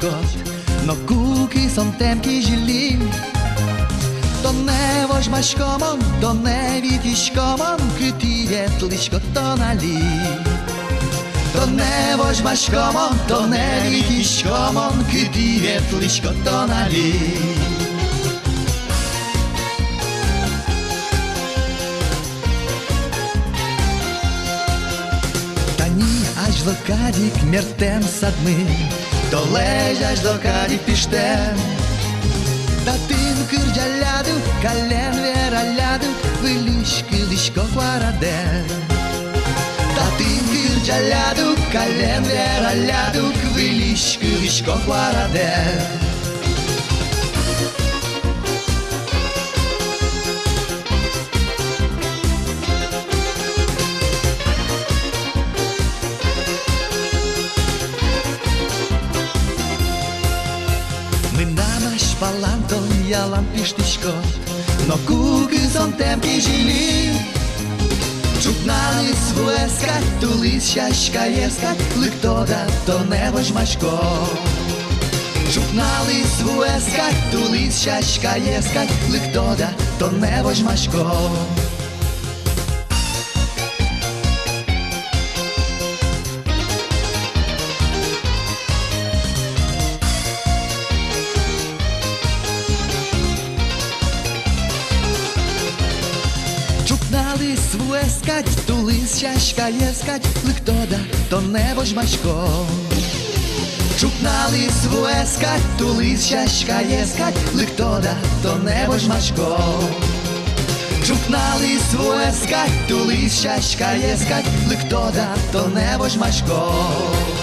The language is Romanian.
scot, no cuchi son temki žili. To nevož maškomon, to nevidiškomon, kyti vietliško tonali. To nevož maškomon, to nevidiškomon, kyti vietliško tonali. Аж до кадік мертем садми, то лежаш до кадік піштем. Та тин кирджаляду, кален вераляду, вилішки лишко квараде. Та тин кирджаляду, кален вераляду, вилішки лишко квараде. Palanton jalan pisztyśko, no kuky są temki žili. Čupnali svůj tulis šaška jeska, lik toda to nevož maško. Čupnali svůj tulis šaška jeska, lik toda to nevož maško. Čupnali svůj tulis šaška jeska, lik toda to nevož maško. Čupnali svůj tulis šaška jeska, lik toda to nevož maško. Čupnali svůj tulis šaška jeska, lik toda to nevož maško.